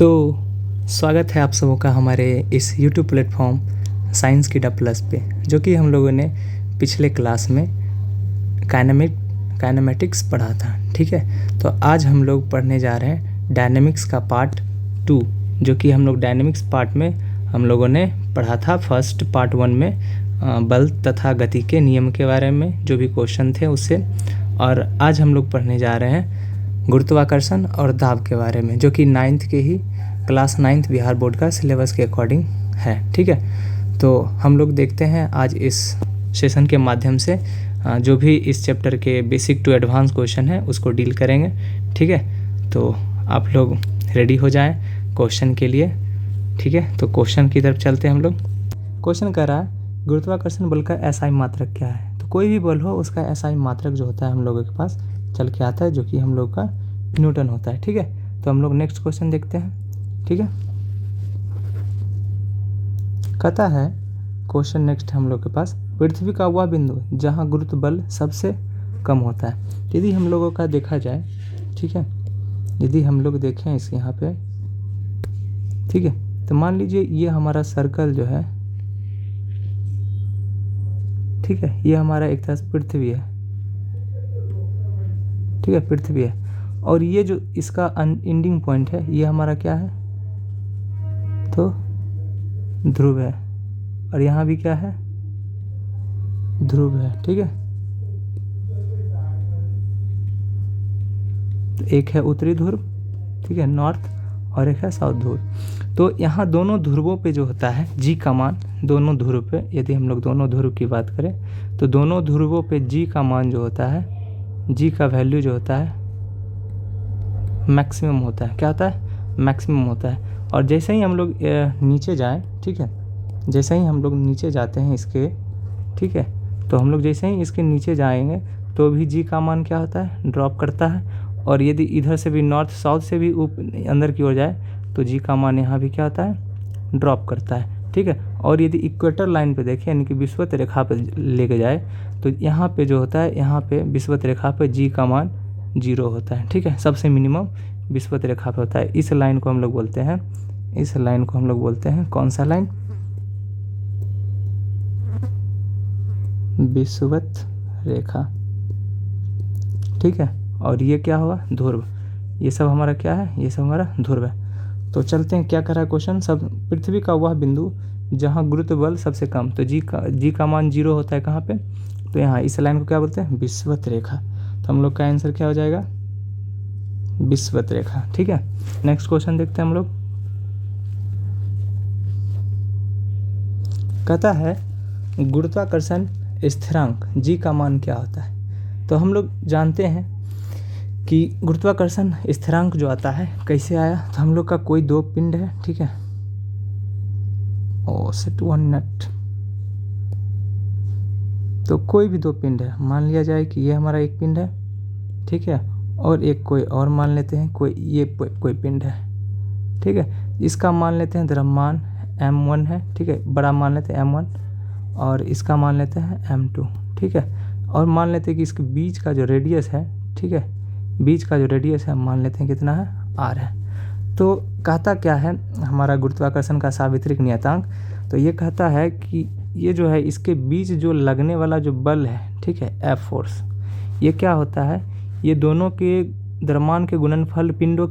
तो स्वागत है आप सबों का हमारे इस YouTube प्लेटफॉर्म साइंस किडा प्लस पे, जो कि हम लोगों ने पिछले क्लास में काइनेमेटिक्स पढ़ा था। ठीक है, तो आज हम लोग पढ़ने जा रहे हैं डायनेमिक्स का पार्ट 2, जो कि हम लोग डायनेमिक्स पार्ट में हम लोगों ने पढ़ा था। फर्स्ट पार्ट 1 में बल तथा गति के नियम के बारे में जो भी क्वेश्चन थे उससे, और आज हम लोग पढ़ने जा रहे हैं गुरुत्वाकर्षण और दाब के बारे में, जो कि क्लास 9th बिहार बोर्ड का सिलेबस के अकॉर्डिंग है। ठीक है, तो हम लोग देखते हैं आज इस सेशन के माध्यम से जो भी इस चैप्टर के बेसिक टू एडवांस क्वेश्चन है उसको डील करेंगे। ठीक है, तो आप लोग रेडी हो जाएं क्वेश्चन के लिए। ठीक है, तो क्वेश्चन की तरफ चलते हैं हम लोग। क्वेश्चन कह रहा है गुरुत्वाकर्षण बल का एसआई मात्रक क्या है। तो कोई भी बल हो उसका एसआई मात्रक जो होता है हम लोगों के पास चल के आता है, जो कि हम लोग का न्यूटन होता है। ठीक है, तो हम लोग नेक्स्ट क्वेश्चन देखते हैं। ठीक है, कहता है क्वेश्चन नेक्स्ट हम लोग के पास, पृथ्वी का वह बिंदु जहां गुरुत्व बल सबसे कम होता है। यदि हम लोगों का देखा जाए, ठीक है, यदि हम लोग देखें इस यहाँ पे, ठीक है, तो मान लीजिए ये हमारा सर्कल जो है, ठीक है, ये हमारा एक तरह से पृथ्वी है। ठीक है, पृथ्वी है, और ये जो इसका एंडिंग पॉइंट है ये हमारा क्या है, तो ध्रुव है, और यहाँ भी क्या है, ध्रुव है। ठीक है, तो एक है उत्तरी ध्रुव, ठीक है, नॉर्थ, और एक है साउथ ध्रुव। तो यहाँ दोनों ध्रुवों पे जो होता है जी का मान, दोनों ध्रुव पे यदि हम लोग दोनों ध्रुव की बात करें तो दोनों ध्रुवों पे जी का मान जो होता है, जी का वैल्यू जो होता है मैक्सिमम होता है। क्या होता है, मैक्सिमम होता है। और जैसे ही हम लोग नीचे जाएं, ठीक है, जैसे ही हम लोग नीचे जाते हैं इसके, ठीक है, तो हम लोग जैसे ही इसके नीचे जाएंगे तो भी जी का मान क्या होता है, ड्रॉप करता है। और यदि इधर से भी नॉर्थ साउथ से भी अंदर की ओर जाए तो जी का मान यहाँ भी क्या होता है, ड्रॉप करता है। ठीक है, और यदि इक्वेटर लाइन पे देखें यानी कि विषुवत रेखा पे लेके जाए तो यहाँ पे जो होता है, यहाँ पे विषुवत रेखा पे जी का मान 0 होता है। ठीक है, सबसे मिनिमम विषुवत रेखा पे होता है। इस लाइन को हम लोग बोलते हैं, इस लाइन को हम लोग बोलते हैं कौन सा लाइन, विषुवत रेखा। ठीक है, और ये क्या हुआ, ध्रुव। ये सब हमारा क्या है, ये सब हमारा ध्रुव है। तो चलते हैं, क्या कर रहा है क्वेश्चन, सब पृथ्वी का वह बिंदु जहां गुरुत्व बल सबसे कम, तो जी का मान 0 होता है कहाँ पे, तो यहाँ इस लाइन को क्या बोलते हैं, विषुवत रेखा। तो हम लोग का आंसर क्या हो जाएगा, विषुवत रेखा। ठीक है, नेक्स्ट क्वेश्चन देखते हैं हम लोग। कहता है गुरुत्वाकर्षण स्थिरांक जी का मान क्या होता है। तो हम लोग जानते हैं कि गुरुत्वाकर्षण स्थिरांक जो आता है कैसे आया, तो हम लोग का कोई दो पिंड है, ठीक है, सेट वन नट, तो कोई भी दो पिंड है, मान लिया जाए कि ये हमारा एक पिंड है, ठीक है, और एक कोई और मान लेते हैं, कोई पिंड है। ठीक है, इसका मान लेते हैं द्रव्यमान m1 है, ठीक है, बड़ा मान लेते हैं m1, और इसका मान लेते हैं m2। ठीक है, और मान लेते हैं कि इसके बीच का जो रेडियस है, ठीक है, बीच का जो रेडियस है मान लेते हैं कितना है, r है। तो कहता क्या है हमारा गुरुत्वाकर्षण का सावित्रिक नियतांक, तो ये कहता है कि ये जो है इसके बीच जो लगने वाला जो बल है, ठीक है, F फोर्स, ये क्या होता है, ये दोनों के द्रव्यमान के गुणनफल, पिंडों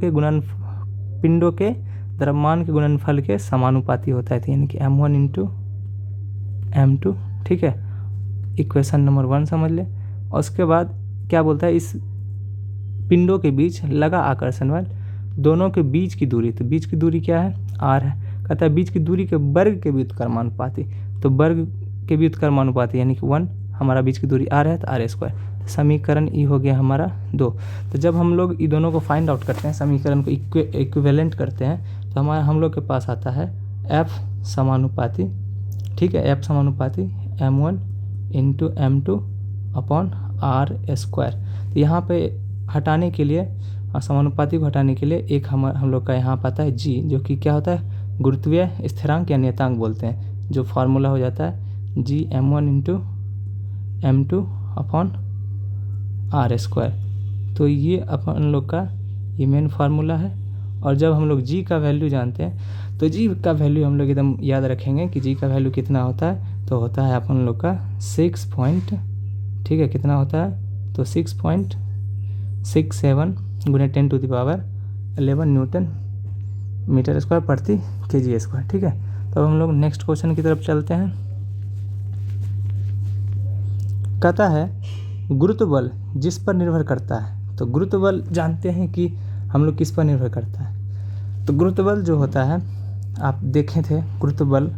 के द्रव्यमान के गुणनफल के समानुपाती होता है, यानी कि m1 इंटू m2। ठीक है, इक्वेशन नंबर 1 समझ ले। और उसके बाद क्या बोलता है, इस पिंडों के बीच लगा आकर्षण बल, दोनों के बीच की दूरी, तो बीच की दूरी क्या है, r है। कहता है बीच की दूरी के वर्ग के व्युत्क्रमानुपाती, तो वर्ग के व्युत्क्रमानुपाती यानी कि 1, हमारा बीच की दूरी r है तो r²। समीकरण ई हो गया हमारा 2। तो जब हम लोग ई दोनों को फाइंड आउट करते हैं, समीकरण को इक्विवेलेंट करते हैं, तो हमारा हम लोग के पास आता है F समानुपाती, ठीक है, F समानुपाती m1 into m2 upon r²। तो यहाँ पे हटाने के लिए, समानुपाती को हटाने के लिए एक हम लोग का यहाँ पाता है g, जो कि क्या होता है, गुरुत्वीय स्थिरांक या नियतांक बोलते हैं, जो फार्मूला हो जाता है g m1 into m2 upon r²। तो ये अपन लोग का ये मेन फार्मूला है। और जब हम लोग g का वैल्यू जानते हैं तो g का वैल्यू हम लोग एकदम याद रखेंगे कि g का वैल्यू कितना होता है, तो होता है अपन लोग का 6 पॉइंट, ठीक है, कितना होता है, तो 6.67 गुने 10⁻11 न्यूटन मीटर स्क्वायर प्रति kg स्क्वायर, ठीक है। तो अब हम लोग नेक्स्ट क्वेश्चन की तरफ चलते हैं। कहता है गुरुत्व बल जिस पर निर्भर करता है, तो गुरुत्व बल जानते हैं कि हम लोग किस पर निर्भर करता है। तो गुरुत्व बल जो होता है, आप देखे थे गुरुत्व बल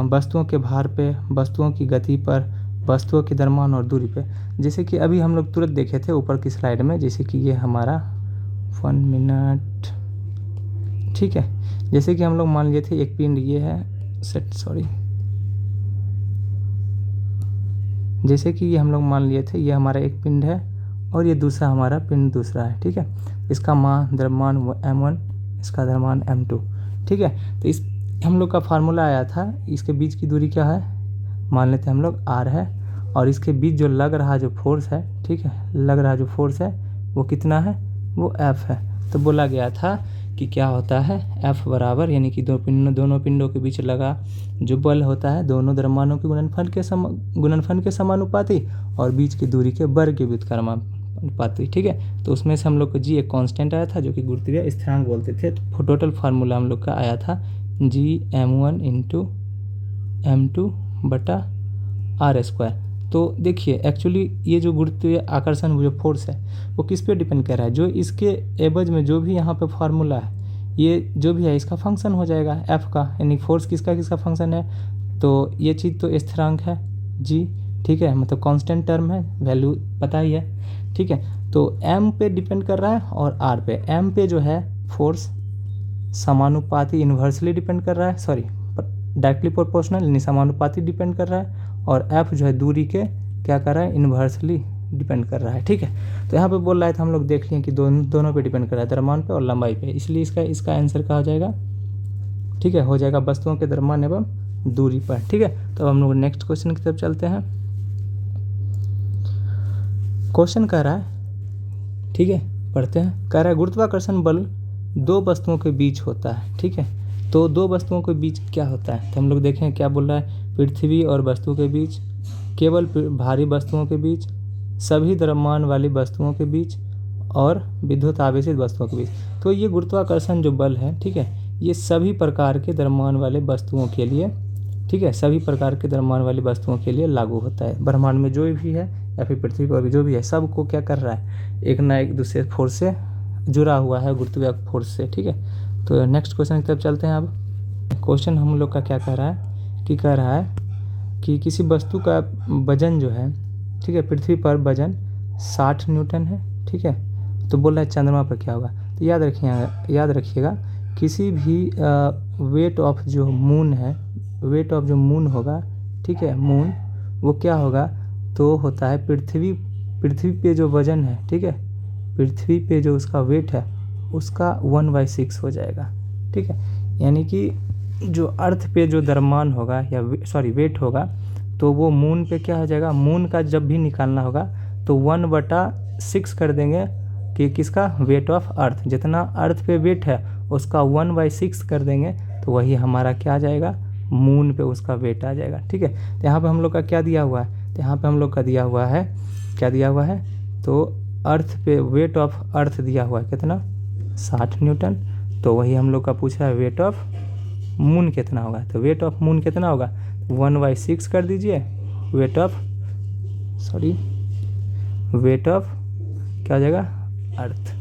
वस्तुओं के भार पे, वस्तुओं की गति पर, वस्तुओं के द्रव्यमान और दूरी पे, जैसे कि अभी हम लोग तुरंत देखे थे ऊपर की स्लाइड में, जैसे कि ये हमारा 1 मिनट, ठीक है। जैसे कि हम लोग मान लिए थे एक पिंड ये है जैसे कि ये हम लोग मान लिए थे ये हमारा एक पिंड है और ये दूसरा हमारा पिंड दूसरा है, ठीक है। इसका द्रव्यमान m1, इसका द्रव्यमान m2, ठीक है। तो इस हम लोग का फार्मूला आया था, इसके बीच की दूरी क्या है, मान लेते हैं हम लोग r है, और इसके बीच जो लग रहा जो फोर्स है, ठीक है, लग रहा जो फोर्स है वो कितना है, वो F है। तो बोला गया था कि क्या होता है, F बराबर, यानी कि दोनों पिंडों के बीच लगा जो बल होता है दोनों द्रव्यमानों के गुणनफल के समानुपाती और बीच की दूरी के वर्ग के व्युत्क्रमानुपाती, ठीक है। तो उसमें से हम लोग को g एक कांस्टेंट आया था जो कि गुरुत्वीय स्थिरांक बोलते थे। तो टोटल फार्मूला हम लोग का आया था g m1 इंटू m2 बटा r²। तो देखिए एक्चुअली ये जो गुरुत्वीय आकर्षण जो फोर्स है वो किस पे डिपेंड कर रहा है, जो इसके एवज में जो भी यहाँ पे फार्मूला है ये जो भी है इसका फंक्शन हो जाएगा f का, यानी फोर्स किसका फंक्शन है, तो ये चीज़ तो स्थिरांक है g, ठीक है, मतलब कांस्टेंट टर्म है, वैल्यू पता ही है, ठीक है। तो m पे डिपेंड कर रहा है और r पे, m पे जो है फोर्स समानुपाती इन्वर्सली डिपेंड कर रहा है, सॉरी डायरेक्टली प्रोपोर्शनल यानी समानुपाती डिपेंड कर रहा है, और f जो है दूरी के क्या कर रहा है, इन्वर्सली डिपेंड कर रहा है, ठीक है। तो यहाँ पे बोल रहा है तो हम लोग देख लिए कि दोनों पे डिपेंड कर रहा है, द्रव्यमान पे और लंबाई पे, इसलिए इसका आंसर क्या हो जाएगा, ठीक है, हो जाएगा वस्तुओं के द्रव्यमान एवं दूरी पर, ठीक है। तो हम लोग नेक्स्ट क्वेश्चन की तरफ चलते हैं। क्वेश्चन कह रहा है, ठीक है, पढ़ते हैं। कह रहा है गुरुत्वाकर्षण बल दो वस्तुओं के बीच होता है, ठीक है। तो दो वस्तुओं के बीच क्या होता है, तो हम लोग देखें क्या बोल रहा है, पृथ्वी और वस्तु के बीच, केवल भारी वस्तुओं के बीच, सभी द्रव्यमान वाली वस्तुओं के बीच और विद्युत आवेशित वस्तुओं के बीच। तो ये गुरुत्वाकर्षण जो बल है, ठीक है, ये सभी प्रकार के द्रव्यमान वाले वस्तुओं के लिए, ठीक है, सभी प्रकार के द्रव्यमान वाली वस्तुओं के लिए लागू होता है। ब्रह्मांड में जो भी है या फिर पृथ्वी पर जो भी है सबको क्या कर रहा है, एक ना एक दूसरे फोर्स से जुड़ा हुआ है, गुरुत्वीय फोर्स से, ठीक है। तो नेक्स्ट क्वेश्चन की तरफ चलते हैं। अब क्वेश्चन हम लोग का क्या कह रहा है कि कह रहा है कि किसी वस्तु का वजन जो है, ठीक है, पृथ्वी पर वजन 60 न्यूटन है, ठीक है। तो बोल रहा है चंद्रमा पर क्या होगा, तो याद रखिएगा किसी भी वेट ऑफ जो मून है, वेट ऑफ जो मून होगा, ठीक है, मून वो क्या होगा, तो होता है पृथ्वी पे जो वजन है, ठीक है, पृथ्वी पे जो उसका वेट है उसका 1/6 हो जाएगा, ठीक है। यानी कि जो अर्थ पे जो द्रव्यमान होगा या वेट होगा तो वो मून पे क्या हो जाएगा, मून का जब भी निकालना होगा तो 1/6 कर देंगे कि किसका, वेट ऑफ अर्थ, जितना अर्थ पे वेट है उसका 1/6 कर देंगे तो वही हमारा क्या आ जाएगा, मून पे उसका वेट आ जाएगा, ठीक है। तो यहाँ पे हम लोग का क्या दिया हुआ है, तो यहाँ पे हम लोग का दिया हुआ है, क्या दिया हुआ है, तो अर्थ पे वेट ऑफ अर्थ दिया हुआ है कितना, 60 न्यूटन। तो वही हम लोग का पूछा है वेट ऑफ मून कितना होगा, तो वेट ऑफ मून कितना होगा, 1/6 कर दीजिए, वेट ऑफ क्या हो जाएगा, अर्थ।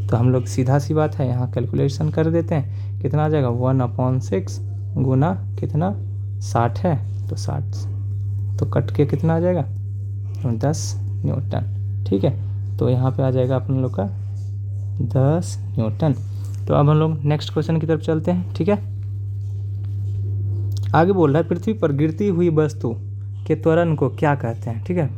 तो हम लोग सीधा सी बात है यहाँ कैलकुलेशन कर देते हैं, कितना आ जाएगा, 1/6 गुना कितना, 60 है तो 60, तो कट के कितना आ जाएगा, 10 न्यूटन, ठीक है। तो यहाँ पे आ जाएगा अपन लोग का 10 न्यूटन। तो अब हम लोग नेक्स्ट क्वेश्चन की तरफ चलते हैं, ठीक है। आगे बोल रहा है पृथ्वी पर गिरती हुई वस्तु के त्वरण को क्या कहते हैं, ठीक है।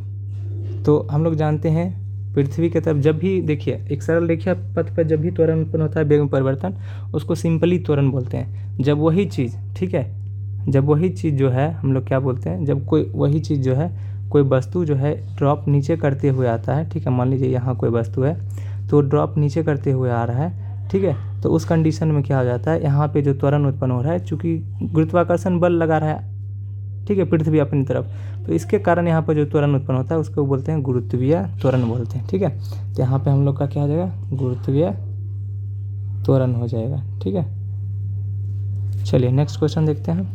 तो हम लोग जानते हैं पृथ्वी की तरफ जब भी देखिए एक सरल रेखा पथ पर जब भी त्वरण उत्पन्न होता है, वेग में परिवर्तन, उसको सिंपली त्वरण बोलते हैं। जब वही चीज़, ठीक है, जब वही चीज़ जो है हम लोग क्या बोलते हैं, जब कोई वही चीज़ जो है, कोई वस्तु जो है ड्रॉप नीचे करते हुए आता है, ठीक है, मान लीजिए यहाँ कोई वस्तु है तो ड्रॉप नीचे करते हुए आ रहा है, ठीक है। तो उस कंडीशन में क्या हो जाता है, यहाँ पे जो त्वरण उत्पन्न हो रहा है, चूँकि गुरुत्वाकर्षण बल लगा रहा है, ठीक है, पृथ्वी अपनी तरफ, तो इसके कारण यहाँ पर जो त्वरण उत्पन्न होता है उसको बोलते हैं गुरुत्वीय त्वरण बोलते हैं, ठीक है। तो यहाँ पे हम लोग का क्या हो जाएगा, गुरुत्वीय त्वरण हो जाएगा, ठीक है। चलिए नेक्स्ट क्वेश्चन देखते हैं।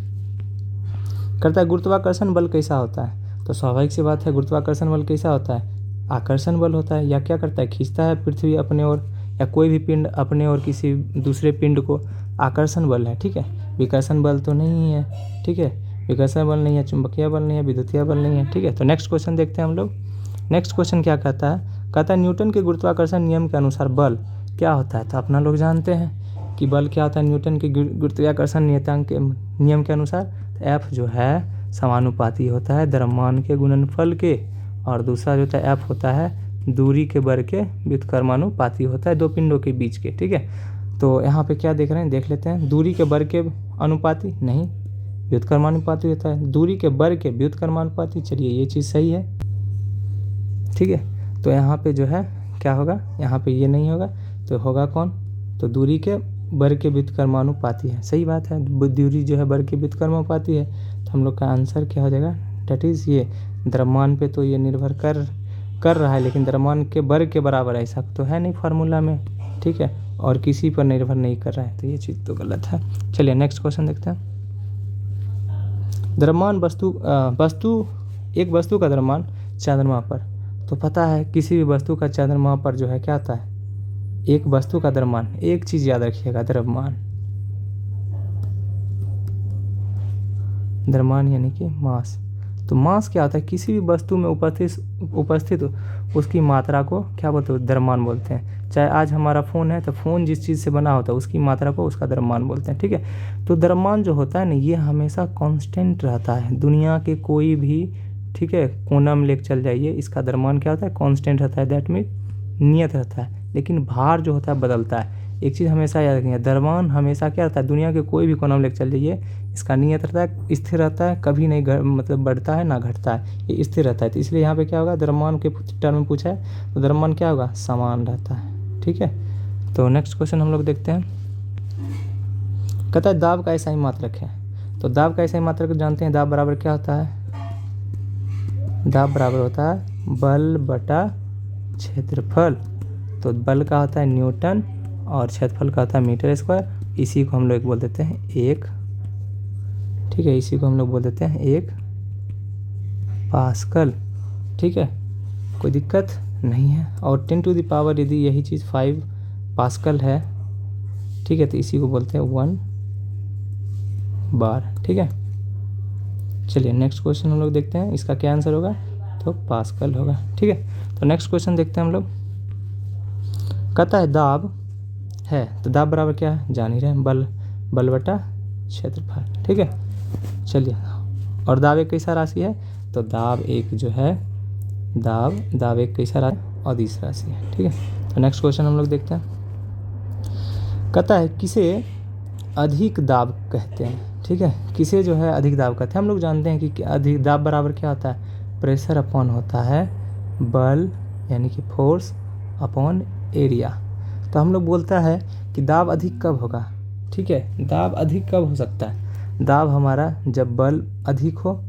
करता है गुरुत्वाकर्षण बल कैसा होता है। तो स्वाभाविक सी बात है, गुरुत्वाकर्षण बल कैसा होता है, आकर्षण बल होता है, या क्या करता है, खींचता है पृथ्वी अपने ओर, या कोई भी पिंड अपने ओर किसी दूसरे पिंड को, आकर्षण बल है, ठीक है। विकर्षण बल तो नहीं है, ठीक है, विकर्षण बल नहीं है, चुंबकीय बल नहीं है, विद्युतीय बल नहीं है, ठीक है। तो नेक्स्ट क्वेश्चन देखते हैं हम लोग। नेक्स्ट क्वेश्चन क्या कहता है न्यूटन के गुरुत्वाकर्षण नियम के अनुसार बल क्या होता है। तो अपना लोग जानते हैं कि बल क्या होता है न्यूटन के गुरुत्वाकर्षण नियतांक के नियम के अनुसार। तो एफ जो है समानुपाती होता है द्रव्यमान के गुणनफल के, और दूसरा जो होता है एफ होता है दूरी के वर्ग के व्युत्क्रमानुपाती होता है दो पिंडों के बीच के, ठीक है। तो यहाँ पे क्या देख रहे हैं, देख लेते हैं। दूरी के वर्ग के अनुपाती नहीं, व्युत्क्रमानुपाती होता है। दूरी के वर्ग के व्युत्क्रमानुपाती, चलिए ये चीज़ सही है, ठीक है। तो यहाँ पे जो है क्या होगा, यहाँ पे ये नहीं होगा, तो होगा कौन, तो दूरी के वर्ग के व्युत्क्रमानुपाती है, सही बात है। दूरी जो है वर्ग के व्युत्क्रमानुपाती है, तो हम लोग का आंसर क्या हो जाएगा, डेट इज़ ये द्रव्यमान पे तो ये निर्भर कर रहा है, लेकिन द्रव्यमान के वर्ग के बराबर ऐसा तो है नहीं फार्मूला में, ठीक है, और किसी पर निर्भर नहीं कर रहा है, तो ये चीज़ तो गलत है। चलिए नेक्स्ट क्वेश्चन देखते हैं। द्रव्यमान एक वस्तु का द्रव्यमान चंद्रमा पर, तो पता है किसी भी वस्तु का चंद्रमा पर जो है क्या आता है, एक वस्तु का द्रव्यमान, एक चीज़ याद रखिएगा, द्रव्यमान यानी कि मास। तो मास क्या होता है, किसी भी वस्तु में उपस्थित उसकी मात्रा को क्या बोलते हैं, द्रव्यमान बोलते हैं। चाहे आज हमारा फ़ोन है, तो फ़ोन जिस चीज़ से बना होता है उसकी मात्रा को उसका द्रव्यमान बोलते हैं, ठीक है। तो द्रव्यमान जो होता है ना, ये हमेशा कांस्टेंट रहता है, दुनिया के कोई भी, ठीक है, कोना में लेकर चल जाइए, इसका द्रव्यमान क्या होता है, कांस्टेंट रहता है, दैट मीन नियत रहता है। लेकिन भार जो होता है बदलता है। एक चीज़ हमेशा याद रखिए, द्रव्यमान हमेशा क्या रहता है, दुनिया के कोई भी कोना में लेकर चल जाइए, इसका नियत रहता है, स्थिर रहता है, कभी नहीं मतलब बढ़ता है ना घटता है, ये स्थिर रहता है। तो इसलिए यहाँ पे क्या होगा, द्रव्यमान के टर्म में पूछा है, तो द्रव्यमान क्या होगा, समान रहता है, ठीक है। तो नेक्स्ट क्वेश्चन हम लोग देखते हैं। कहता है दाब का ऐसा ही मात्रक है। तो दाब का ऐसा ही मात्रक जानते हैं, दाब बराबर क्या होता है, दाब बराबर होता है बल बटा क्षेत्रफल। तो बल का होता है न्यूटन और क्षेत्रफल का होता है मीटर स्क्वायर। इसी को हम लोग बोल देते हैं एक, ठीक है, इसी को हम लोग बोल देते हैं एक पास्कल, ठीक है, कोई दिक्कत नहीं है। और 10 टू द पावर यदि यही चीज़ 5 पास्कल है, ठीक है, तो इसी को बोलते हैं 1 बार, ठीक है। चलिए नेक्स्ट क्वेश्चन हम लोग देखते हैं, इसका क्या आंसर होगा, तो पास्कल होगा, ठीक है। तो नेक्स्ट क्वेश्चन देखते हैं हम लोग। कहता है दाब है, तो दाब बराबर क्या है, जान ही रहे हैं, बल बटा क्षेत्रफल, ठीक है। चलिए, और दाब एक कैसा राशि है, तो दाब एक जो है, दाब एक कैसा राशि, अदिश राशि है, ठीक है। तो नेक्स्ट क्वेश्चन हम लोग देखते हैं। कहता है किसे अधिक दाब कहते हैं, ठीक है, किसे जो है अधिक दाब कहते हैं। हम लोग जानते हैं कि अधिक दाब बराबर क्या होता है, प्रेशर अपॉन होता है बल यानी कि फोर्स अपॉन एरिया। तो हम लोग बोलता है कि दाब अधिक कब होगा, ठीक है, दाब अधिक कब हो सकता है, दाब हमारा जब बल अधिक हो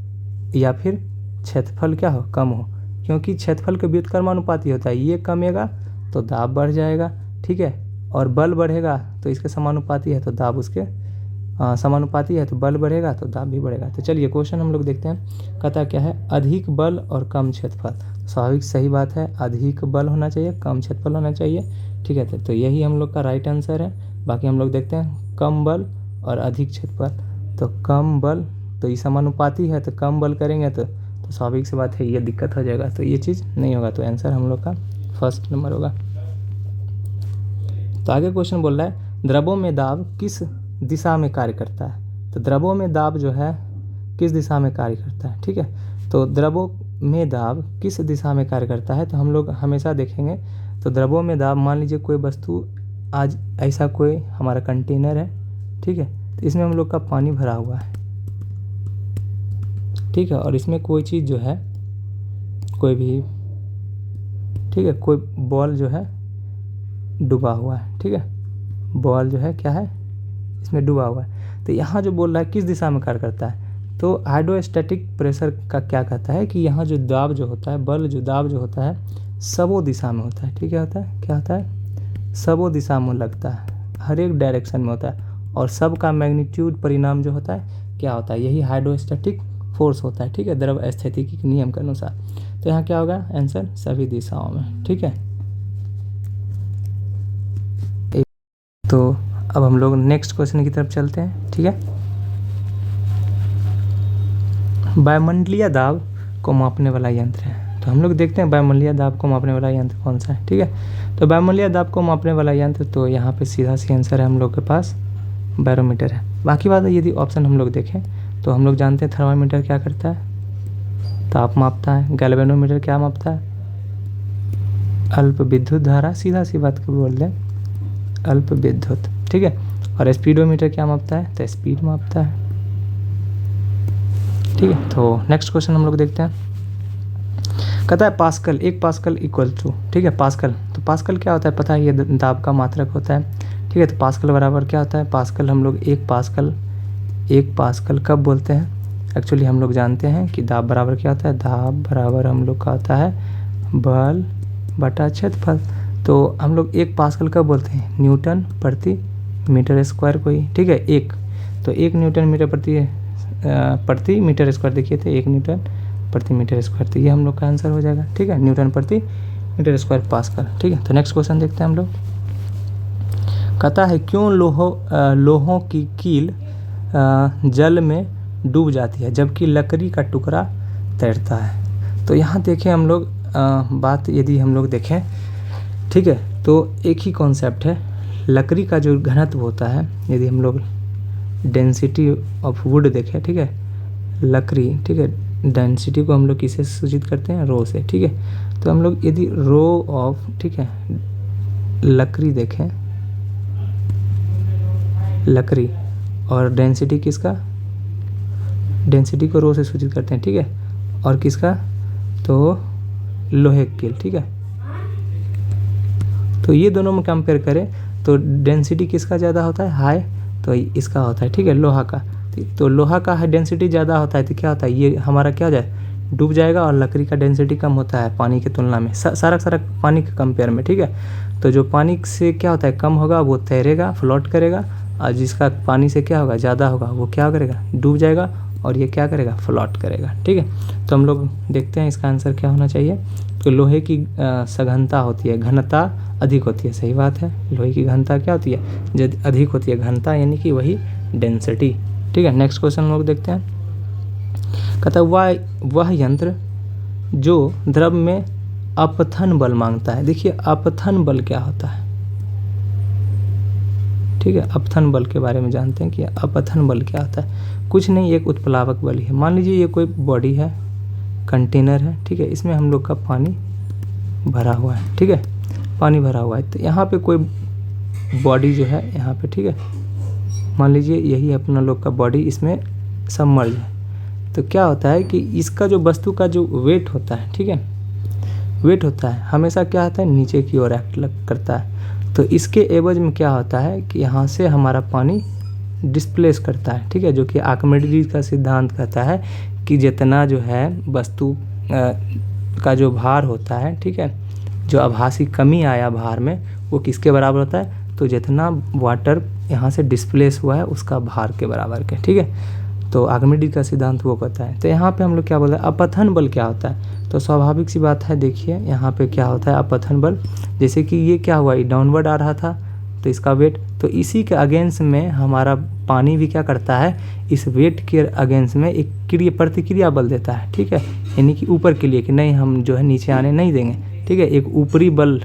या फिर क्षेत्रफल क्या हो, कम हो, क्योंकि क्षेत्रफल के व्युत्क्रमानुपाती होता है, ये कमेगा तो दाब बढ़ जाएगा, ठीक है, और बल बढ़ेगा तो इसके समानुपाती है, तो दाब उसके समानुपाती है, तो बल बढ़ेगा तो दाब भी बढ़ेगा। तो चलिए क्वेश्चन हम लोग देखते हैं। कहता क्या है, अधिक बल और कम क्षेत्रफल। स्वाभाविक सही बात है, अधिक बल होना चाहिए, कम क्षेत्रफल होना चाहिए, ठीक है। तो यही हम लोग का राइट आंसर है। बाकी हम लोग देखते हैं कम बल और अधिक क्षेत्रफल। तो कम बल, तो ये समानुपाती है, तो कम बल करेंगे तो स्वाभाविक सी बात है ये दिक्कत हो जाएगा, तो ये चीज़ नहीं होगा। तो आंसर हम लोग का फर्स्ट नंबर होगा। तो आगे क्वेश्चन बोल रहा है द्रवों में दाब किस दिशा में कार्य करता है। तो द्रवों में दाब जो है किस दिशा में कार्य करता है, ठीक है। तो द्रवों में दाब किस दिशा में कार्य करता है, तो हम लोग हमेशा देखेंगे। तो द्रवों में दाब, मान लीजिए कोई वस्तु, आज ऐसा कोई हमारा कंटेनर है, ठीक है, तो इसमें हम लोग का पानी भरा हुआ है, ठीक है, और इसमें कोई चीज़ जो है, कोई भी, ठीक है, कोई बॉल जो है डूबा हुआ है, ठीक है। बॉल जो है क्या है, इसमें डूबा हुआ है। तो यहाँ जो बोल रहा है किस दिशा में कार्य करता है, तो हाइड्रोस्टैटिक प्रेशर का क्या कहता है कि यहाँ जो दाब जो होता है, बल जो दाब जो होता है सबो दिशा में होता है। ठीक है, होता है क्या होता है, सबो दिशा में लगता है, हर एक डायरेक्शन में होता है, और सब का मैग्नीट्यूड परिणाम जो होता है क्या होता है, यही हाइड्रोस्टैटिक फोर्स होता है। ठीक है, द्रव स्थितिकी के नियम के अनुसार। तो यहाँ क्या होगा आंसर, सभी दिशाओं में। ठीक है, तो अब हम लोग नेक्स्ट क्वेश्चन की तरफ चलते हैं। ठीक है, वायुमंडलीय दाब को मापने वाला यंत्र है। तो हम लोग देखते हैं वायुमंडलीय दाब को मापने वाला यंत्र कौन सा है। ठीक है, तो वायुमंडलीय दाब को मापने वाला यंत्र, तो यहाँ पे सीधा सी आंसर है हम लोग के पास बैरोमीटर है। बाकी बात है, यदि ऑप्शन हम लोग देखें तो हम लोग जानते हैं थर्मामीटर क्या करता है, ताप मापता है। गैल्वेनोमीटर क्या मापता है, अल्प विद्युत धारा, सीधा सी बात को बोल दें अल्प विद्युत। ठीक है, और स्पीडोमीटर क्या मापता है, तो स्पीड मापता है। ठीक है, तो नेक्स्ट क्वेश्चन हम लोग देखते हैं। कहता है पास्कल, 1 पास्कल इक्वल टू, ठीक है पास्कल, तो पास्कल क्या होता है पता है, ये दाब का मात्रक होता है। ठीक है, तो पास्कल बराबर क्या होता है, पास्कल हम लोग 1 पास्कल कब बोलते हैं, एक्चुअली हम लोग जानते हैं कि दाब बराबर क्या होता है, दाब बराबर हम लोग का होता है बल बटा क्षेत्रफल। तो हम लोग 1 पास्कल कब बोलते हैं, न्यूटन प्रति मीटर स्क्वायर को ही। ठीक है, 1, तो 1 न्यूटन मीटर प्रति मीटर स्क्वायर देखिए, तो 1 न्यूटन प्रति मीटर स्क्वायर, तो ये हम लोग का आंसर हो जाएगा। ठीक है, न्यूटन प्रति मीटर स्क्वायर पास्कल। ठीक है, तो नेक्स्ट क्वेश्चन देखते हैं हम लोग। कहता है क्यों लोहों की कील जल में डूब जाती है जबकि लकड़ी का टुकड़ा तैरता है। तो यहाँ देखें हम लोग बात यदि हम लोग देखें, ठीक है, तो एक ही कॉन्सेप्ट है। लकड़ी का जो घनत्व होता है, यदि हम लोग डेंसिटी ऑफ वुड देखें, ठीक है, लकड़ी, ठीक है, डेंसिटी को हम लोग किससे सूचित करते हैं, रो से। ठीक है, तो हम लोग यदि रो ऑफ, ठीक है, लकड़ी देखें, लकड़ी, और डेंसिटी किसका, डेंसिटी को रो से सूचित करते हैं। ठीक है, और किसका, तो लोहे की। ठीक है, तो ये दोनों में कंपेयर करें तो डेंसिटी किसका ज़्यादा होता है, हाई, तो इसका होता है। ठीक है, लोहा का, तो लोहा का डेंसिटी ज़्यादा होता है, तो क्या होता है, ये हमारा क्या हो जाए, डूब जाएगा, और लकड़ी का डेंसिटी कम होता है पानी की तुलना में, सारा पानी के कंपेयर में। ठीक है, तो जो पानी से क्या होता है कम होगा वो तैरेगा, फ्लोट करेगा, और जिसका पानी से क्या होगा ज़्यादा होगा वो क्या करेगा, डूब जाएगा, और ये क्या करेगा, फ्लोट करेगा। ठीक है, तो हम लोग देखते हैं इसका आंसर क्या होना चाहिए। तो लोहे की सघनता होती है, घनता अधिक होती है, सही बात है, लोहे की घनता क्या होती है, जब अधिक होती है, घनता यानी कि वही डेंसिटी। ठीक है, नेक्स्ट क्वेश्चन हम लोग देखते हैं। कहता है वह यंत्र जो द्रव में अपथन बल मांगता है। देखिए अपथन बल क्या होता है, ठीक है, अपथन बल के बारे में जानते हैं कि अपथन बल क्या होता है। कुछ नहीं, एक उत्प्लावक बल है। मान लीजिए ये कोई बॉडी है, कंटेनर है, ठीक है, इसमें हम लोग का पानी भरा हुआ है। ठीक है, पानी भरा हुआ है, तो यहाँ पे कोई बॉडी जो है यहाँ पे, ठीक है, मान लीजिए यही अपना लोग का बॉडी, इसमें सबमर्ज है। तो क्या होता है कि इसका जो वस्तु का जो वेट होता है, ठीक है, वेट होता है हमेशा क्या होता है, नीचे की ओर एक्ट करता है। तो इसके एवज में क्या होता है कि यहाँ से हमारा पानी डिस्प्लेस करता है। ठीक है, जो कि आर्किमिडीज का सिद्धांत कहता है कि जितना जो है वस्तु का जो भार होता है, ठीक है, जो आभासी कमी आया भार में, वो किसके बराबर होता है, तो जितना वाटर यहाँ से डिस्प्लेस हुआ है उसका भार के बराबर के। ठीक है, तो आर्किमिडीज का सिद्धांत वो कहता है। तो यहाँ पे हम लोग क्या बोल रहे हैं, अपथन बल क्या होता है, तो स्वाभाविक सी बात है, देखिए यहाँ पे क्या होता है अपथन बल, जैसे कि ये क्या हुआ, ये डाउनवर्ड आ रहा था, तो इसका वेट, तो इसी के अगेंस्ट में हमारा पानी भी क्या करता है, इस वेट के अगेंस्ट में एक प्रतिक्रिया बल देता है। ठीक है, यानी कि ऊपर के लिए कि नहीं हम जो है नीचे आने नहीं देंगे। ठीक है, एक ऊपरी बल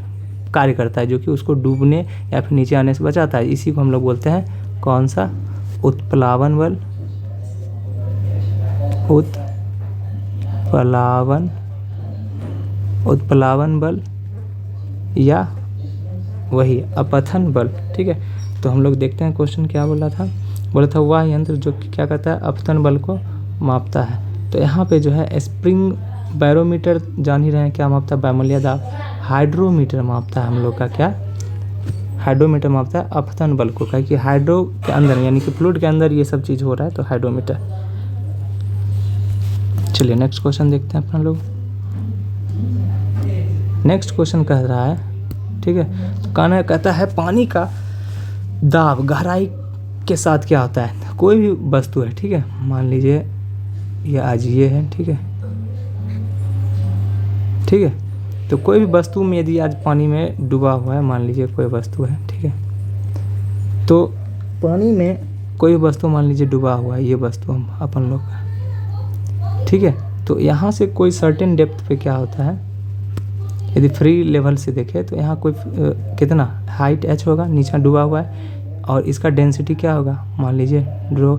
कार्य करता है जो कि उसको डूबने या फिर नीचे आने से बचाता है। इसी को हम लोग बोलते हैं कौन सा, उत्प्लावन बल, उत्प्लावन बल या वही अपथन बल। ठीक है, तो हम लोग देखते हैं क्वेश्चन क्या बोला था वह यंत्र जो क्या करता है, अपथन बल को मापता है। तो यहाँ पे जो है स्प्रिंग बैरोमीटर जान ही रहे हैं क्या मापता है, वायुमंडलीय दाब। हाइड्रोमीटर मापता है हम लोग का क्या, हाइड्रोमीटर मापता है अपतन बल को, क्या कि हाइड्रो के अंदर यानी कि फ्लूइड के अंदर ये सब चीज़ हो रहा है, तो हाइड्रोमीटर। चलिए नेक्स्ट क्वेश्चन देखते हैं अपना लोग। नेक्स्ट क्वेश्चन कह रहा है, ठीक है, तो कहता है पानी का दाब गहराई के साथ क्या होता है। कोई भी वस्तु है, ठीक है, मान लीजिए ये आज ये है, ठीक है, ठीक है, तो कोई भी वस्तु में यदि आज पानी में डूबा हुआ है, मान लीजिए कोई वस्तु है, ठीक है, तो पानी में कोई वस्तु मान लीजिए डूबा हुआ है, ये वस्तु हम अपन लोग का, ठीक है, तो यहाँ से कोई सर्टेन डेप्थ पे क्या होता है, यदि फ्री लेवल से देखें तो यहाँ कोई कितना हाइट h होगा, नीचे डूबा हुआ है, और इसका डेंसिटी क्या होगा, मान लीजिए ड्रो,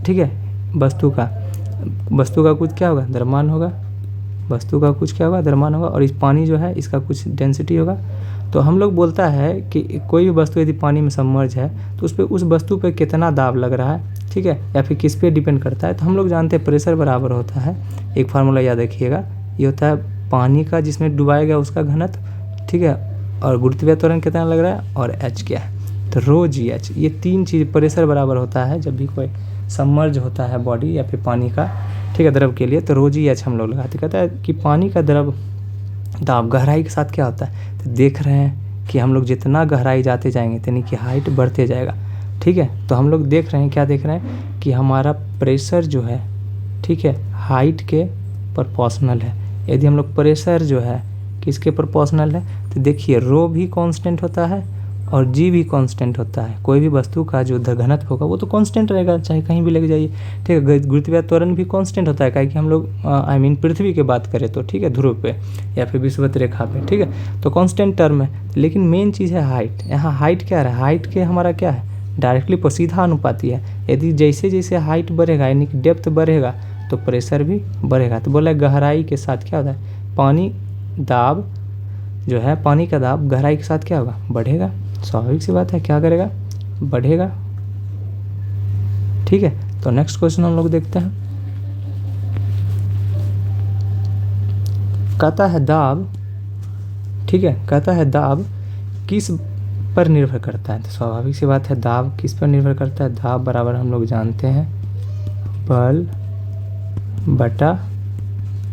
ठीक है, वस्तु का कुछ क्या होगा, द्रव्यमान होगा, वस्तु का कुछ क्या होगा, द्रव्यमान होगा, और इस पानी जो है इसका कुछ डेंसिटी होगा। तो हम लोग बोलता है कि कोई भी वस्तु यदि पानी में सबमर्ज है तो उस पर उस वस्तु पे कितना दाब लग रहा है, ठीक है, या फिर किस पे डिपेंड करता है। तो हम लोग जानते हैं प्रेशर बराबर होता है, एक फार्मूला याद रखिएगा, ये होता है पानी का जिसमें डुबाया गया उसका घनत्व, ठीक है, और गुरुत्वीय त्वरण कितना लग रहा है, और h क्या है, तो रो जी एच, ये तीन चीज़ प्रेशर बराबर होता है जब भी कोई सबमर्ज होता है बॉडी या फिर पानी का, ठीक है, द्रव के लिए, तो रो जी एच हम लोग लगाते। कहता है कि पानी का द्रव दाब गहराई के साथ क्या होता है, तो देख रहे हैं कि हम लोग जितना गहराई जाते जाएंगे यानी कि हाइट बढ़ते जाएगा, ठीक है, तो हम लोग देख रहे हैं, क्या देख रहे हैं कि हमारा प्रेशर जो है, ठीक है, हाइट के प्रोपोर्शनल है। यदि हम लोग प्रेशर जो है किसके प्रोपोर्शनल है, तो देखिए रो भी कांस्टेंट होता है और जी भी कांस्टेंट होता है। कोई भी वस्तु का जो घनत्व होगा वो तो कांस्टेंट रहेगा, चाहे कहीं भी लेके जाइए, ठीक है। गुरुत्वीय त्वरण भी कांस्टेंट होता है, कि हम लोग पृथ्वी की बात करें तो, ठीक है, ध्रुव पे या फिर विषुवत रेखा पे, ठीक है, तो कांस्टेंट टर्म है। लेकिन मेन चीज़ है हाइट। यहाँ हाइट क्या है, हाइट के हमारा क्या है, डायरेक्टली सीधा अनुपाती है। यदि जैसे जैसे हाइट बढ़ेगा यानी कि डेप्थ बढ़ेगा तो प्रेशर भी बढ़ेगा। तो बोला गहराई के साथ क्या होता है, पानी दाब जो है, पानी का दाब गहराई के साथ क्या होगा, बढ़ेगा। स्वाभाविक सी बात है, क्या करेगा, बढ़ेगा, ठीक है। तो नेक्स्ट क्वेश्चन हम लोग देखते हैं। कहता है दाब, ठीक है, कहता है दाब किस पर निर्भर करता है। तो स्वाभाविक सी बात है, दाब किस पर निर्भर करता है, दाब बराबर हम लोग जानते हैं बल बटा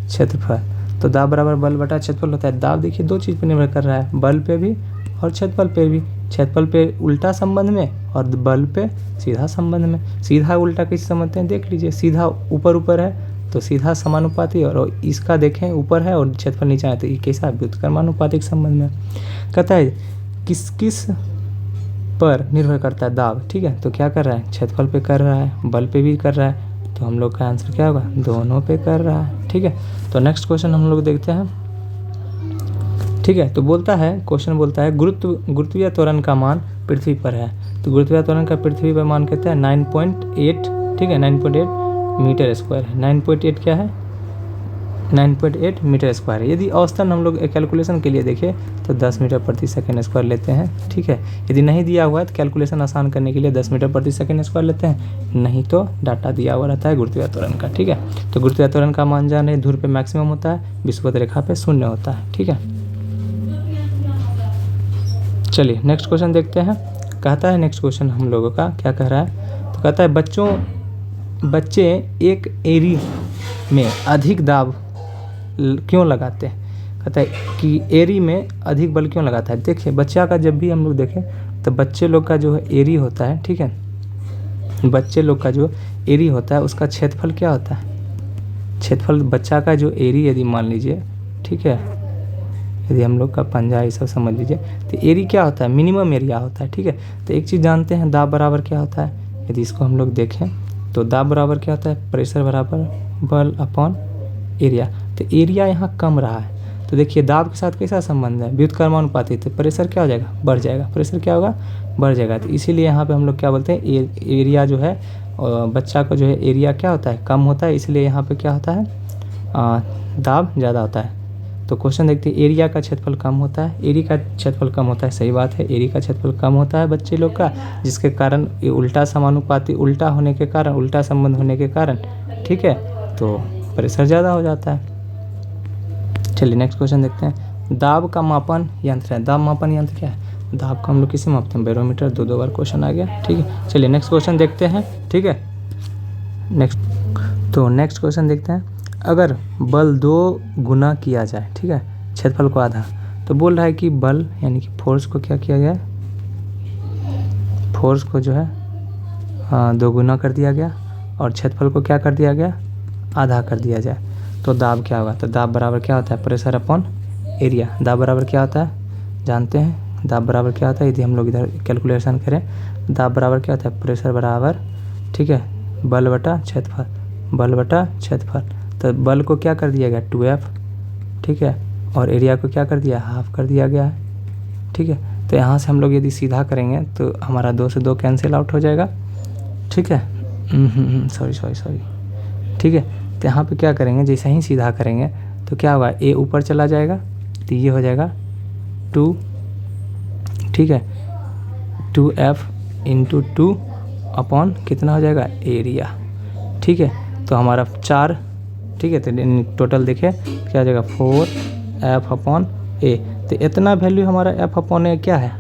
क्षेत्रफल। तो दाब बराबर बल बटा क्षेत्रफल होता है। दाब देखिए दो चीज़ पर निर्भर कर रहा है, बल पे भी और क्षेत्रफल पे भी। क्षेत्रफल पे उल्टा संबंध में और बल पे सीधा संबंध में। सीधा उल्टा कैसे समझते हैं, देख लीजिए, सीधा ऊपर ऊपर है तो सीधा समानुपाती, और इसका देखें ऊपर है और क्षेत्रफल नीचे है तो ये कैसा व्युत्क्रमानुपातिक संबंध में। कहता है किस किस पर निर्भर करता है दाब, ठीक है, तो क्या कर रहा है, क्षेत्रफल पे कर रहा है, बल पे भी कर रहा है, तो हम लोग का आंसर क्या होगा, दोनों पे कर रहा है, ठीक है। तो नेक्स्ट क्वेश्चन हम लोग देखते हैं, ठीक है। तो बोलता है, क्वेश्चन बोलता है गुरुत्वीय त्वरण का मान पृथ्वी पर है। तो गुरुत्वीय त्वरण का पृथ्वी पर मान कहते हैं 9.8, ठीक है, 9.8 मीटर स्क्वायर है। 9.8 क्या है, 9.8 मीटर स्क्वायर है। यदि औसतन हम लोग कैलकुलेशन के लिए देखें तो 10 मीटर प्रति सेकंड स्क्वायर लेते हैं, ठीक है। यदि नहीं दिया हुआ है तो कैलकुलेशन आसान करने के लिए 10 मीटर प्रति सेकंड स्क्वायर लेते हैं, नहीं तो डाटा दिया हुआ रहता है गुरुत्वीय त्वरण का, ठीक है। तो गुरुत्वीय त्वरण का मान जाने, ध्रुव पे मैक्सिमम होता है, विषुवत रेखा पे 0 होता है, ठीक है। चलिए नेक्स्ट क्वेश्चन देखते हैं। कहता है नेक्स्ट क्वेश्चन हम लोगों का क्या कह रहा है, तो कहता है बच्चे एक एरी में अधिक दाब क्यों लगाते हैं। कहता है कि एरी में अधिक बल क्यों लगाता है। देखिए बच्चा का जब भी हम लोग देखें तो बच्चे लोग का जो है एरी होता है, ठीक है, बच्चे लोग का जो एरी होता है उसका क्षेत्रफल क्या होता है, क्षेत्रफल बच्चा का जो एरी यदि मान लीजिए, ठीक है, यदि हम लोग का पंजा ये सब समझ लीजिए, तो एरी क्या होता है, मिनिमम एरिया होता है, ठीक है। तो एक चीज़ जानते हैं, दाब बराबर क्या होता है, यदि इसको हम लोग देखें तो दाब बराबर क्या होता है, प्रेशर बराबर बल अपॉन एरिया। तो एरिया यहाँ कम रहा है, तो देखिए दाब के साथ कैसा संबंध है, व्युत्क्रमानुपाती, तो प्रेशर क्या हो जाएगा, बढ़ जाएगा, प्रेशर क्या होगा, बढ़ जाएगा। तो इसीलिए यहाँ पे हम लोग क्या बोलते हैं, एरिया जो है बच्चा को जो है एरिया क्या होता है, कम होता है, इसलिए यहाँ पे क्या होता है, दाब ज़्यादा होता है। तो क्वेश्चन देखते हैं, एरिया का क्षेत्रफल कम होता है, एरी का क्षेत्रफल कम होता है, सही बात है, एरी का क्षेत्रफल कम होता है बच्चे लोग का, जिसके कारण ये उल्टा समानुपाती, उल्टा होने के कारण, उल्टा संबंध होने के कारण, ठीक है, तो प्रेशर ज़्यादा हो जाता है। चलिए नेक्स्ट क्वेश्चन देखते हैं। दाब का मापन यंत्र है, दाब मापन यंत्र क्या है, दाब को हम लोग किसी मापते हैं, बैरोमीटर। 2 बार क्वेश्चन आ गया, ठीक है। चलिए नेक्स्ट क्वेश्चन देखते हैं, ठीक है। नेक्स्ट क्वेश्चन देखते हैं। अगर बल 2 गुना किया जाए, ठीक है, क्षेत्रफल को आधा, तो बोल रहा है कि बल यानी कि फोर्स को क्या किया गया, फोर्स को जो है 2 गुना कर दिया गया और क्षेत्रफल को क्या कर दिया गया, आधा कर दिया जाए, तो दाब क्या होगा। तो दाब बराबर क्या होता है, प्रेशर अपॉन एरिया। दाब बराबर क्या होता है, जानते हैं दाब बराबर क्या होता है, यदि हम लोग इधर कैलकुलेशन करें, दाब बराबर क्या होता है, प्रेशर बराबर, ठीक है, बल बटा क्षेत्रफल, बल बटा क्षेत्रफल। तो बल को क्या कर दिया गया 2F, ठीक है, और एरिया को क्या कर दिया, हाफ कर दिया गया है, ठीक है। तो यहाँ से हम लोग यदि सीधा करेंगे तो हमारा 2 से 2 कैंसिल आउट हो जाएगा, ठीक है। सॉरी, ठीक है। तो यहाँ पे क्या करेंगे, जैसे ही सीधा करेंगे तो क्या होगा, ए ऊपर चला जाएगा तो ये हो जाएगा 2, ठीक है, 2F इंटू 2 अपॉन कितना हो जाएगा, एरिया, ठीक है। तो हमारा 4, ठीक है। तो टोटल देखें क्या हो जाएगा, 4F अपॉन ए। तो इतना वैल्यू हमारा F अपॉन ए क्या है,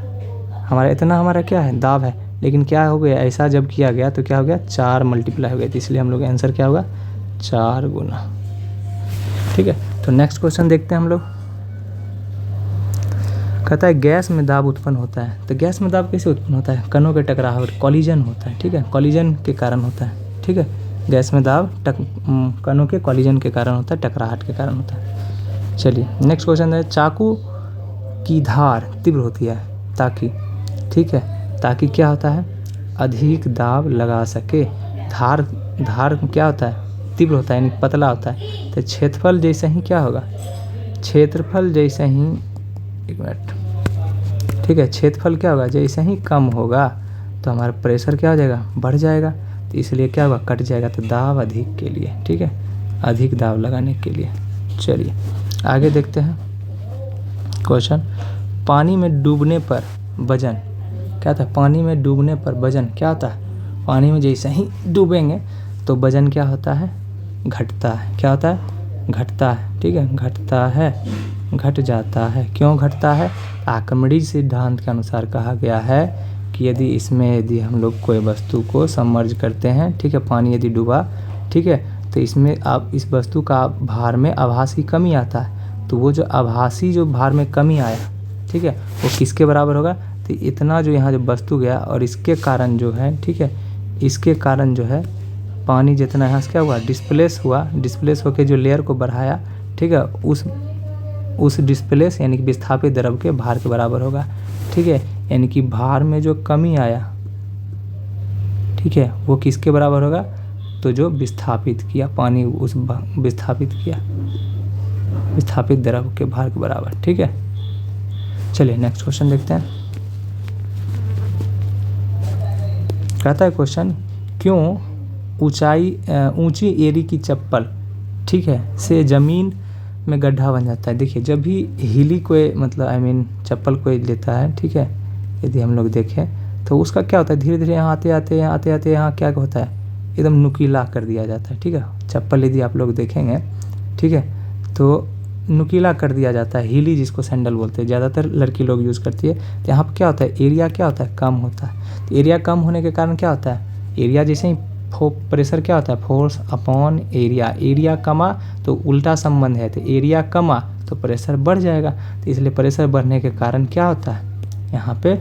हमारा इतना हमारा क्या है, दाब है। लेकिन क्या हो गया, ऐसा जब किया गया तो क्या हो गया, 4 मल्टीप्लाई हो गया, तो इसलिए हम लोग आंसर क्या होगा, 4 गुना, ठीक है। तो नेक्स्ट क्वेश्चन देखते हैं हम लोग। कहता है गैस में दाब उत्पन्न होता है। तो गैस में दाब कैसे उत्पन्न होता है, कणों के टकराव, कॉलिजन होता है, ठीक है, कॉलिजन के कारण होता है, ठीक है। गैस में दाब कणों के कॉलिजन के कारण होता है, टकराहट के कारण होता है। चलिए नेक्स्ट क्वेश्चन है। चाकू की धार तीव्र होती है ताकि, ठीक है, ताकि क्या होता है, अधिक दाब लगा सके। धार क्या होता है, तीव्र होता है, यानी पतला होता है। तो क्षेत्रफल जैसे ही क्या होगा, क्षेत्रफल जैसे ही, एक मिनट, ठीक है, क्षेत्रफल क्या होगा, जैसे ही कम होगा तो हमारा प्रेशर क्या हो जाएगा, बढ़ जाएगा, तो इसलिए क्या होगा, कट जाएगा। तो दाब अधिक के लिए, ठीक है, अधिक दाब लगाने के लिए। चलिए आगे देखते हैं क्वेश्चन। पानी में डूबने पर वजन क्या था, पानी में डूबने पर वजन क्या होता है, पानी में जैसे ही डूबेंगे तो वजन क्या होता है, घटता है। क्या होता है, घटता है, ठीक है, घटता है, घट जाता है। क्यों घटता है, आर्किमिडीज सिद्धांत के अनुसार कहा गया है कि यदि हम लोग कोई वस्तु को सबमर्ज करते हैं, ठीक है, पानी यदि डूबा, ठीक है, तो इसमें आप इस वस्तु का भार में आभासी कमी आता है। तो वो जो आभासी जो भार में कमी आया, ठीक है, वो किसके बराबर होगा, तो इतना जो यहाँ जो वस्तु गया और इसके कारण जो है, ठीक है, इसके कारण जो है पानी जितना यहाँ से क्या हुआ, डिस्प्लेस होकर जो लेयर को बढ़ाया, ठीक है, उस डिस्प्लेस यानी कि विस्थापित द्रव के भार के बराबर होगा, ठीक है। यानी कि भार में जो कमी आया, ठीक है, वो किसके बराबर होगा, तो जो विस्थापित किया पानी, उस विस्थापित द्रव के भार के बराबर, ठीक है। चलिए नेक्स्ट क्वेश्चन देखते हैं। कहता है क्वेश्चन, क्यों ऊंची एड़ी की चप्पल, ठीक है, से जमीन में गड्ढा बन जाता है। देखिए जब भी हीली कोई मतलब चप्पल कोई लेता है, ठीक है, यदि हम लोग देखें तो उसका क्या होता है, धीरे धीरे यहाँ आते आते यहाँ क्या होता है, एकदम नुकीला कर दिया जाता है, ठीक है। चप्पल यदि आप लोग देखेंगे, ठीक है, तो नुकीला कर दिया जाता है, हीली जिसको सैंडल बोलते हैं, ज़्यादातर लड़की लोग यूज़ करती है। तो यहाँ पर क्या होता है, एरिया क्या होता है, कम होता है। तो एरिया कम होने के कारण क्या होता है, एरिया जैसे ही प्रेशर क्या होता है, फोर्स अपॉन एरिया, एरिया कमा तो उल्टा संबंध है, तो एरिया कमा तो प्रेशर बढ़ जाएगा। तो इसलिए प्रेशर बढ़ने के कारण क्या होता है, यहाँ पे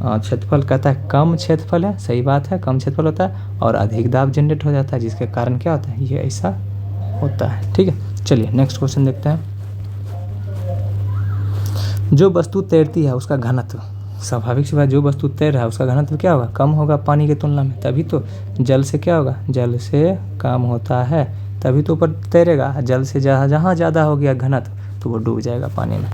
क्षेत्रफल कहता है कम क्षेत्रफल है, सही बात है, कम क्षेत्रफल होता है और अधिक दाब जनरेट हो जाता है, जिसके कारण क्या होता है, ये ऐसा होता है, ठीक है। चलिए नेक्स्ट क्वेश्चन देखते हैं। जो वस्तु तैरती है उसका घनत्व, स्वाभाविक सी बात, जो वस्तु तैर रहा है उसका घनत्व क्या होगा, कम होगा पानी की तुलना में, तभी तो जल से क्या होगा, जल से कम होता है, तभी तो ऊपर तैरेगा। जल से जहाँ ज़्यादा हो गया घनत्व तो वो डूब जाएगा पानी में,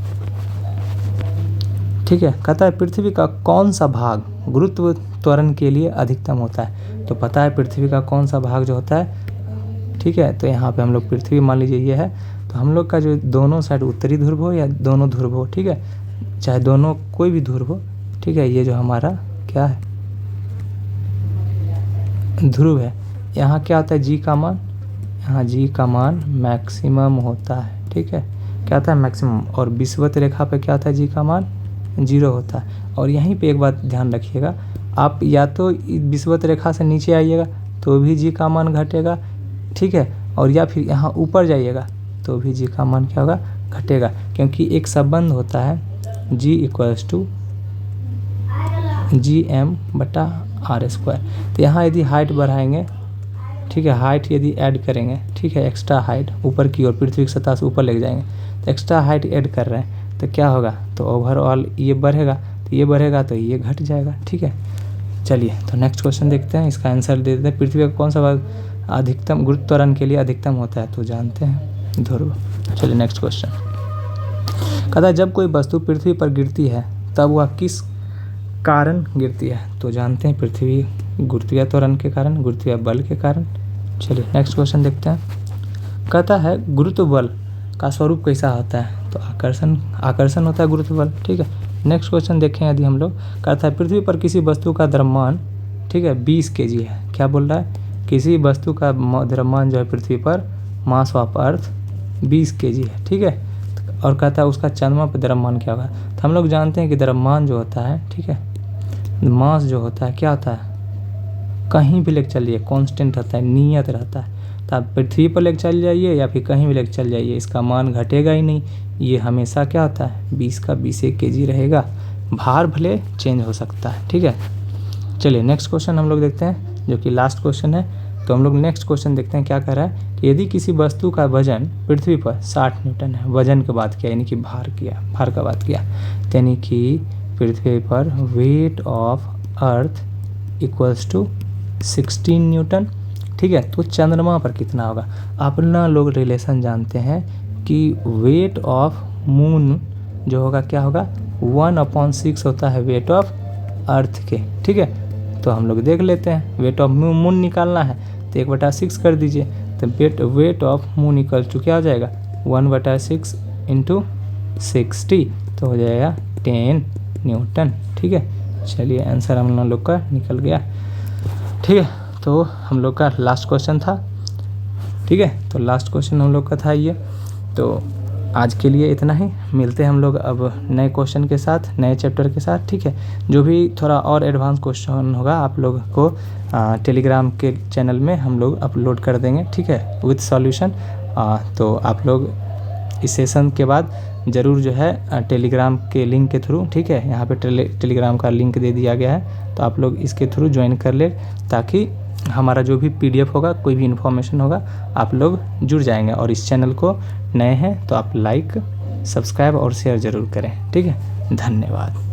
ठीक है। कहता है पृथ्वी का कौन सा भाग गुरुत्व त्वरण के लिए अधिकतम होता है। तो पता है पृथ्वी का कौन सा भाग जो होता है, ठीक है। तो यहाँ पे हम लोग पृथ्वी मान लीजिए ये है, तो हम लोग का जो दोनों साइड उत्तरी ध्रुव हो या दोनों ध्रुव हो, ठीक है, चाहे दोनों कोई भी ध्रुव हो, ठीक है, ये जो हमारा क्या है, ध्रुव है, यहाँ क्या होता है, जी का मान, यहाँ जी का मान मैक्सिमम होता है, ठीक है, क्या होता है मैक्सिमम। और विषुवत रेखा पे क्या होता है, जी का मान 0 होता है। और यहीं पे एक बात ध्यान रखिएगा, आप या तो विषुवत रेखा से नीचे आइएगा तो भी g का मान घटेगा, ठीक है, और या फिर यहाँ ऊपर जाइएगा तो भी g का मान क्या होगा, घटेगा, क्योंकि एक संबंध होता है g = gm/r²। तो यहाँ यदि हाइट बढ़ाएंगे, ठीक है, हाइट यदि ऐड करेंगे, ठीक है, एक्स्ट्रा हाइट ऊपर की ओर पृथ्वी की सतह से ऊपर लेके जाएंगे, तो एक्स्ट्रा हाइट ऐड कर रहे हैं तो क्या होगा, तो ओवरऑल ये बढ़ेगा, तो ये बढ़ेगा तो ये घट जाएगा, ठीक है। चलिए तो नेक्स्ट क्वेश्चन देखते हैं, इसका आंसर दे देते हैं। पृथ्वी का कौन सा भाग अधिकतम गुरुत्व त्वरण के लिए अधिकतम होता है, तो जानते हैं ध्रुव। चलिए नेक्स्ट क्वेश्चन कहता है जब कोई वस्तु पृथ्वी पर गिरती है तब वह किस कारण गिरती है, तो जानते हैं पृथ्वी गुरुत्वीय त्वरण के कारण, गुरुत्वीय बल के कारण। चलिए नेक्स्ट क्वेश्चन देखते हैं। कहता है गुरुत्व बल का स्वरूप कैसा होता है, तो आकर्षण होता है गुरुत्व बल, ठीक है। नेक्स्ट क्वेश्चन देखें यदि हम लोग, कहता है पृथ्वी पर किसी वस्तु का द्रव्यमान, ठीक है, 20 kg है। क्या बोल रहा है, किसी वस्तु का द्रव्यमान जो है पृथ्वी पर, मास ऑफ अर्थ 20 kg है, ठीक है। और कहता है उसका चंद्रमा पर द्रव्यमान क्या होगा, तो हम लोग जानते हैं कि द्रव्यमान जो होता है, ठीक है, मास जो होता है क्या होता है, कहीं भी लेके चलिए कांस्टेंट रहता है, नियत रहता है। तो आप पृथ्वी पर लेके चल जाइए या फिर कहीं भी लेके चल जाइए, इसका मान घटेगा ही नहीं, ये हमेशा क्या होता है 20 का 20 kg रहेगा, भार भले चेंज हो सकता है, ठीक है। चलिए नेक्स्ट क्वेश्चन हम लोग देखते हैं जो कि लास्ट क्वेश्चन है। तो हम लोग नेक्स्ट क्वेश्चन देखते हैं क्या कह रहा है कि यदि किसी वस्तु का वजन पृथ्वी पर 60 न्यूटन है, वजन की बात किया यानी कि भार का बात किया, यानी कि पृथ्वी पर वेट ऑफ अर्थ = 16 न्यूटन, ठीक है। तो चंद्रमा पर कितना होगा, अपना लोग रिलेशन जानते हैं कि वेट ऑफ मून जो होगा क्या होगा 1/6 होता है वेट ऑफ अर्थ के, ठीक है। तो हम लोग देख लेते हैं, वेट ऑफ मून निकालना है तो 1/6 कर दीजिए, तो वेट ऑफ मून = क्या हो जाएगा 1/6 × 60, तो हो जाएगा 10 न्यूटन, ठीक है। चलिए आंसर हम लोग का निकल गया, ठीक है। तो हम लोग का लास्ट क्वेश्चन था, ठीक है। तो लास्ट क्वेश्चन हम लोग का था ये। तो आज के लिए इतना ही, मिलते हैं हम लोग अब नए क्वेश्चन के साथ, नए चैप्टर के साथ, ठीक है। जो भी थोड़ा और एडवांस क्वेश्चन होगा आप लोग को टेलीग्राम के चैनल में हम लोग अपलोड कर देंगे, ठीक है, विथ सॉल्यूशन। तो आप लोग इस सेशन के बाद ज़रूर जो है टेलीग्राम के लिंक के थ्रू, ठीक है, यहाँ पे टेलीग्राम का लिंक दे दिया गया है, तो आप लोग इसके थ्रू ज्वाइन कर ले, ताकि हमारा जो भी PDF होगा, कोई भी इन्फॉर्मेशन होगा, आप लोग जुड़ जाएंगे। और इस चैनल को नए हैं तो आप लाइक, सब्सक्राइब और शेयर ज़रूर करें, ठीक है। धन्यवाद।